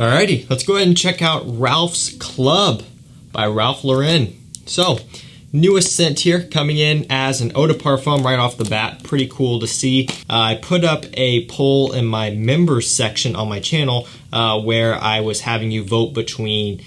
Alrighty, let's go ahead and check out Ralph's Club by Ralph Lauren. So, newest scent here, coming in as an eau de parfum right off the bat. Pretty cool to see. I put up a poll in my members section on my channel where I was having you vote between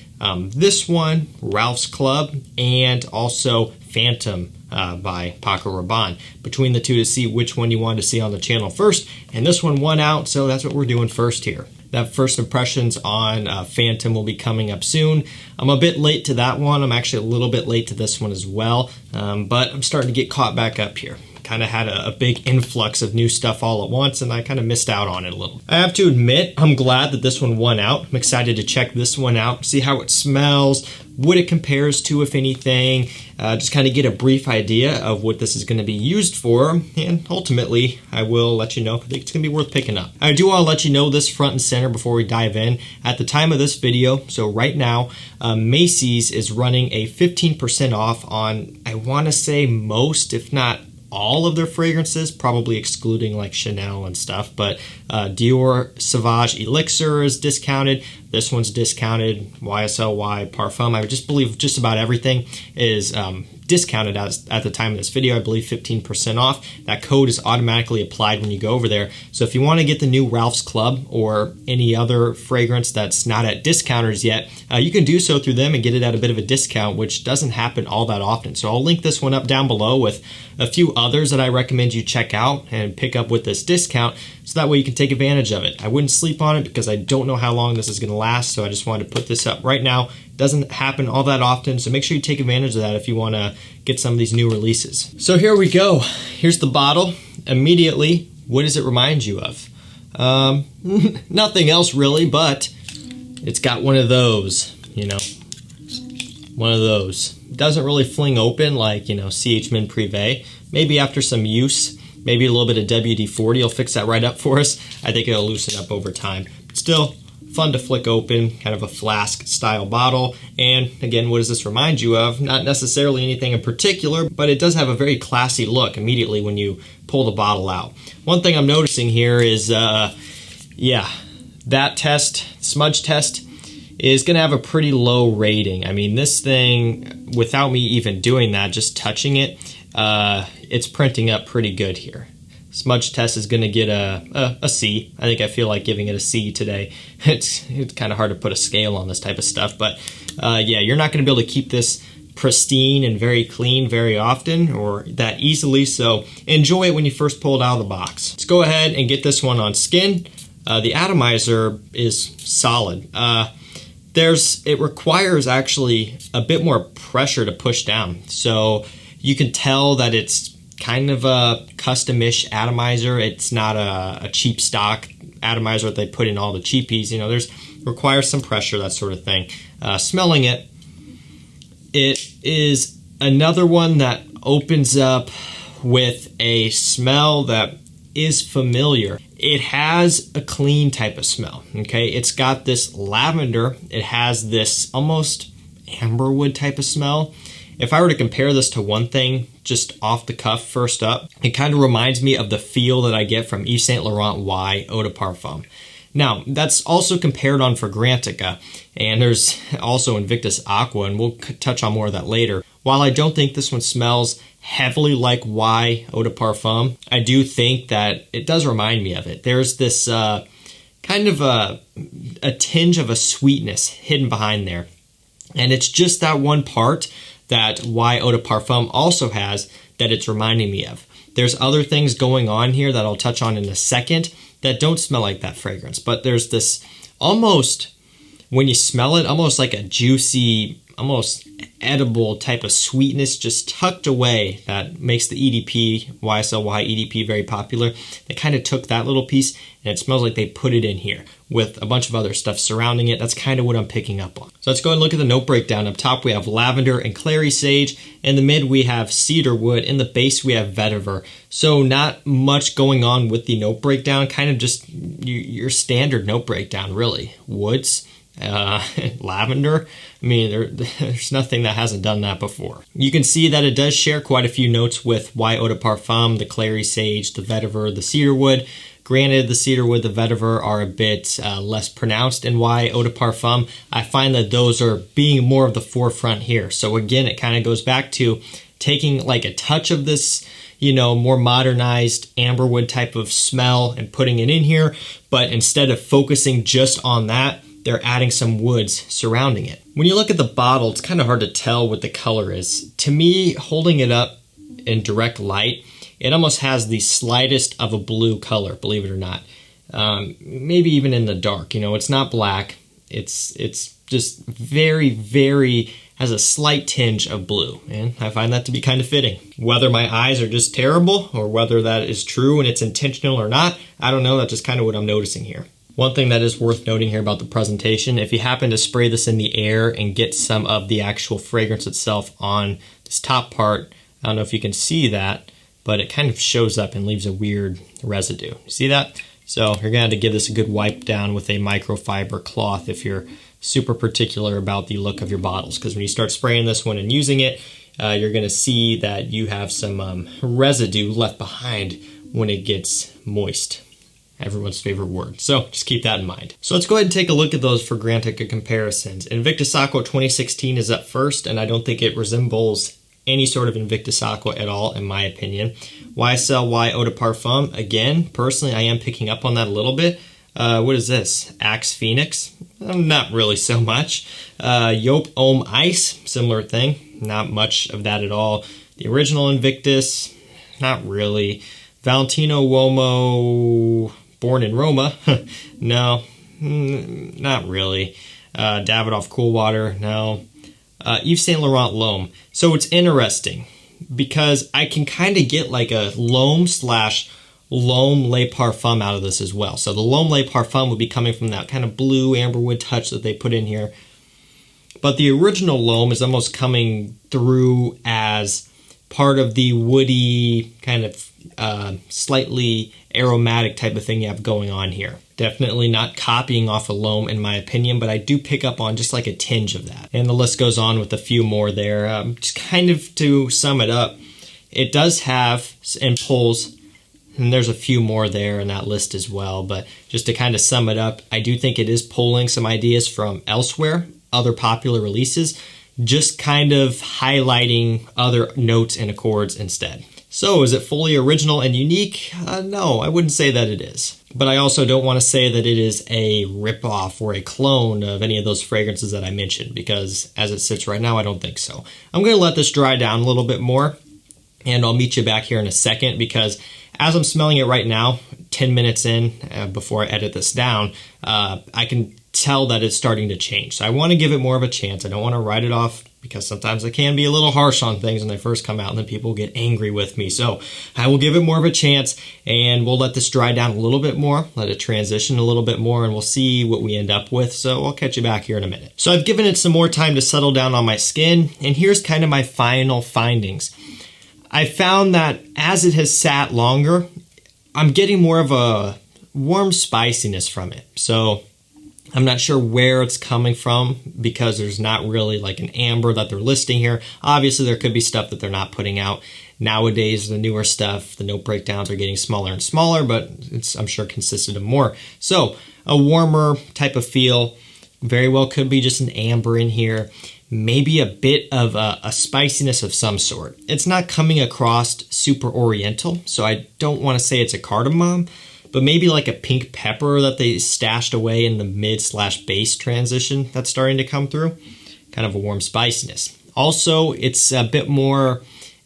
this one, Ralph's Club, and also Phantom by Paco Rabanne. Between the two to see which one you wanted to see on the channel first, and this one won out, so that's what we're doing first here. That first impressions on Phantom will be coming up soon. I'm a bit late to that one. I'm actually a little bit late to this one as well, but I'm starting to get caught back up here. Kind of had a big influx of new stuff all at once, and I kind of missed out on it a little. I have to admit, I'm glad that this one won out. I'm excited to check this one out, see how it smells, what it compares to, if anything, just kind of get a brief idea of what this is going to be used for, and ultimately, I will let you know if it's going to be worth picking up. I do want to let you know this front and center before we dive in. At the time of this video, so right now, Macy's is running a 15% off on, I want to say most, if not all of their fragrances, probably excluding like Chanel and stuff, but Dior Sauvage ELIXIR is discounted. This one's discounted. YSL Parfum, I just believe just about everything is discounted at the time of this video. I believe 15% off. That code is automatically applied when you go over there. So if you want to get the new Ralph's Club or any other fragrance that's not at discounters yet, you can do so through them and get it at a bit of a discount, which doesn't happen all that often. So I'll link this one up down below with a few others that I recommend you check out and pick up with this discount, so that way you can take advantage of it. I wouldn't sleep on it because I don't know how long this is going to last, so I just wanted to put this up right now. It doesn't happen all that often, so make sure you take advantage of that if you want to get some of these new releases. So here we go. Here's the bottle. Immediately, what does it remind you of? Nothing else really, but it's got one of those, you know, one of those. It doesn't really fling open like, you know, CH Min Privé. Maybe after some use, maybe a little bit of WD-40 will fix that right up for us. I think it'll loosen up over time. But still, fun to flick open, kind of a flask style bottle. And again, what does this remind you of? Not necessarily anything in particular, but it does have a very classy look immediately when you pull the bottle out. One thing I'm noticing here is, yeah, that test, smudge test, is going to have a pretty low rating. I mean, this thing, without me even doing that, just touching it, it's printing up pretty good here. Smudge test is going to get a C. I feel like giving it a C today. It's kind of hard to put a scale on this type of stuff, but yeah, you're not going to be able to keep this pristine and very clean very often or that easily, so enjoy it when you first pull it out of the box. Let's go ahead and get this one on skin. The atomizer is solid. It requires actually a bit more pressure to push down, so you can tell that it's kind of a custom-ish atomizer. It's not a cheap stock atomizer that they put in all the cheapies. You know, requires some pressure, that sort of thing. Smelling it, it is another one that opens up with a smell that is familiar. It has a clean type of smell, okay? It's got this lavender. It has this almost amberwood type of smell. If I were to compare this to one thing, just off the cuff first up, it kind of reminds me of the feel that I get from Yves Saint Laurent Y Eau de Parfum. Now, that's also compared on Fragrantica, and there's also Invictus Aqua, and we'll touch on more of that later. While I don't think this one smells heavily like Y Eau de Parfum, I do think that it does remind me of it. There's this kind of a tinge of a sweetness hidden behind there, and it's just that one part that Y Eau de Parfum also has that it's reminding me of. There's other things going on here that I'll touch on in a second that don't smell like that fragrance, but there's this almost, when you smell it, almost like a juicy, almost edible type of sweetness just tucked away that makes the EDP, YSL EDP very popular. They kind of took that little piece and it smells like they put it in here with a bunch of other stuff surrounding it. That's kind of what I'm picking up on. So let's go and look at the note breakdown. Up top we have lavender and clary sage. In the mid we have cedar wood. In the base we have vetiver. So not much going on with the note breakdown, kind of just your standard note breakdown really. Woods, lavender. I mean, there's nothing that hasn't done that before. You can see that it does share quite a few notes with Y Eau de Parfum, the clary sage, the vetiver, the cedar wood. Granted, the cedarwood, the vetiver are a bit less pronounced in Y eau de parfum. I find that those are being more of the forefront here. So again, it kind of goes back to taking like a touch of this, you know, more modernized amberwood type of smell and putting it in here. But instead of focusing just on that, they're adding some woods surrounding it. When you look at the bottle, it's kind of hard to tell what the color is. To me, holding it up in direct light, it almost has the slightest of a blue color, believe it or not. Maybe even in the dark, you know, it's not black. It's just very, very, has a slight tinge of blue, and I find that to be kind of fitting. Whether my eyes are just terrible or whether that is true and it's intentional or not, I don't know. That's just kind of what I'm noticing here. One thing that is worth noting here about the presentation, if you happen to spray this in the air and get some of the actual fragrance itself on this top part, I don't know if you can see that, but it kind of shows up and leaves a weird residue. You see that? So you're gonna have to give this a good wipe down with a microfiber cloth if you're super particular about the look of your bottles, because when you start spraying this one and using it, you're gonna see that you have some residue left behind when it gets moist. Everyone's favorite word. So just keep that in mind. So let's go ahead and take a look at those Fragrantica comparisons. Invictus Aqua 2016 is up first, and I don't think it resembles any sort of Invictus Aqua at all, in my opinion. YSL Y Eau de Parfum, again, personally, I am picking up on that a little bit. What is this? Axe Phoenix? Not really so much. Yop Homme Ice, similar thing. Not much of that at all. The original Invictus, not really. Valentino Uomo Born in Roma, no, not really. Davidoff Cool Water, no. Yves Saint Laurent L'Homme. So it's interesting because I can kind of get like a L'Homme / L'Homme Le Parfum out of this as well. So the L'Homme Le Parfum would be coming from that kind of blue amberwood touch that they put in here. But the original L'Homme is almost coming through as part of the woody kind of slightly aromatic type of thing you have going on here. Definitely not copying off a L'Homme in my opinion, but I do pick up on just like a tinge of that. And the list goes on with a few more there. Just kind of to sum it up, it does have, and pulls, and there's a few more there in that list as well, but just to kind of sum it up, I do think it is pulling some ideas from elsewhere, other popular releases, just kind of highlighting other notes and accords instead. So is it fully original and unique? No, I wouldn't say that it is. But I also don't want to say that it is a ripoff or a clone of any of those fragrances that I mentioned, because as it sits right now, I don't think so. I'm going to let this dry down a little bit more, and I'll meet you back here in a second, because as I'm smelling it right now, 10 minutes in, before I edit this down, I can tell that it's starting to change. So I want to give it more of a chance. I don't want to write it off, because sometimes I can be a little harsh on things when they first come out and then people get angry with me. So I will give it more of a chance, and we'll let this dry down a little bit more, let it transition a little bit more, and we'll see what we end up with. So I'll catch you back here in a minute. So I've given it some more time to settle down on my skin, and here's kind of my final findings. I found that as it has sat longer, I'm getting more of a warm spiciness from it. So I'm not sure where it's coming from, because there's not really like an amber that they're listing here. Obviously, there could be stuff that they're not putting out. Nowadays, the newer stuff, the note breakdowns are getting smaller and smaller, but it's, I'm sure, consistent of more. So a warmer type of feel, very well could be just an amber in here. Maybe a bit of a spiciness of some sort. It's not coming across super oriental, so I don't want to say it's a cardamom, but maybe like a pink pepper that they stashed away in the mid/base transition that's starting to come through. Kind of a warm spiciness. Also, it's a bit more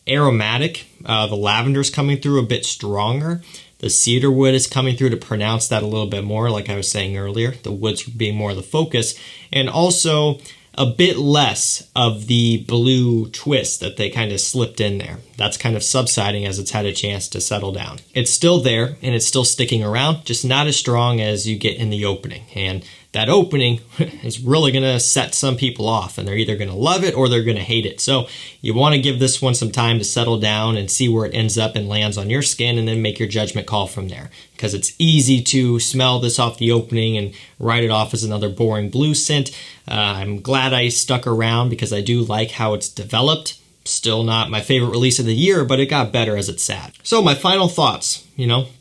aromatic. The lavender's coming through a bit stronger. The cedarwood is coming through to pronounce that a little bit more, like I was saying earlier. The woods being more of the focus. And also a bit less of the blue twist that they kind of slipped in there. That's kind of subsiding as it's had a chance to settle down. It's still there and it's still sticking around, just not as strong as you get in the opening. And that opening is really gonna set some people off, and they're either gonna love it or they're gonna hate it. So you wanna give this one some time to settle down and see where it ends up and lands on your skin, and then make your judgment call from there. Because it's easy to smell this off the opening and write it off as another boring blue scent. I'm glad I stuck around because I do like how it's developed. Still not my favorite release of the year, but it got better as it sat. So my final thoughts,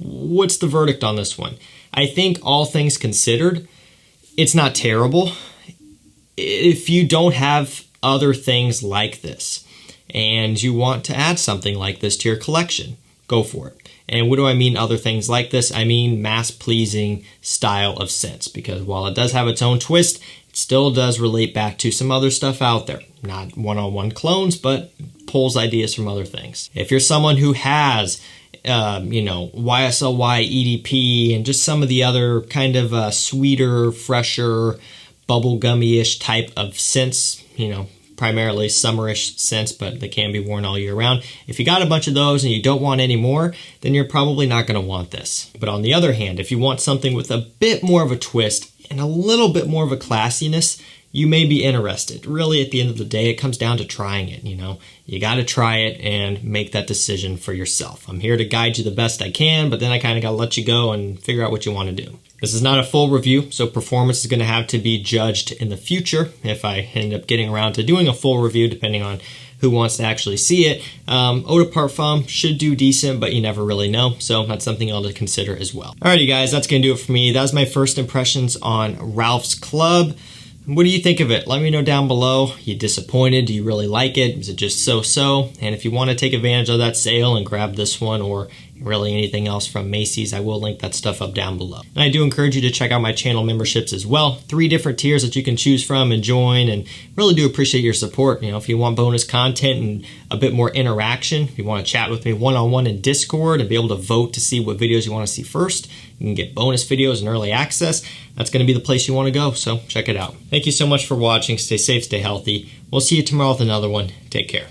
what's the verdict on this one? I think all things considered, it's not terrible. If you don't have other things like this and you want to add something like this to your collection, go for it. And what do I mean other things like this? I mean mass-pleasing style of scents, because while it does have its own twist, it still does relate back to some other stuff out there. Not one-on-one clones, but pulls ideas from other things. If you're someone who has YSLY, EDP, and just some of the other kind of sweeter, fresher, bubblegummy-ish type of scents, primarily summerish scents, but they can be worn all year round. If you got a bunch of those and you don't want any more, then you're probably not going to want this. But on the other hand, if you want something with a bit more of a twist and a little bit more of a classiness, you may be interested. Really, at the end of the day, it comes down to trying it, You got to try it and make that decision for yourself. I'm here to guide you the best I can, but then I kind of got to let you go and figure out what you want to do. This is not a full review, so performance is going to have to be judged in the future if I end up getting around to doing a full review, depending on who wants to actually see it. Eau de Parfum should do decent, but you never really know, so that's something else to consider as well. Alrighty guys, that's going to do it for me. That was my first impressions on Ralph's Club. What do you think of it? Let me know down below. You disappointed? Do you really like it? Is it just so-so? And if you want to take advantage of that sale and grab this one or really anything else from Macy's, I will link that stuff up down below. And I do encourage you to check out my channel memberships as well. 3 different tiers that you can choose from and join, and really do appreciate your support. If you want bonus content and a bit more interaction, if you want to chat with me one-on-one in Discord and be able to vote to see what videos you want to see first, you can get bonus videos and early access. That's going to be the place you want to go, so check it out. Thank you so much for watching. Stay safe, stay healthy. We'll see you tomorrow with another one. Take care.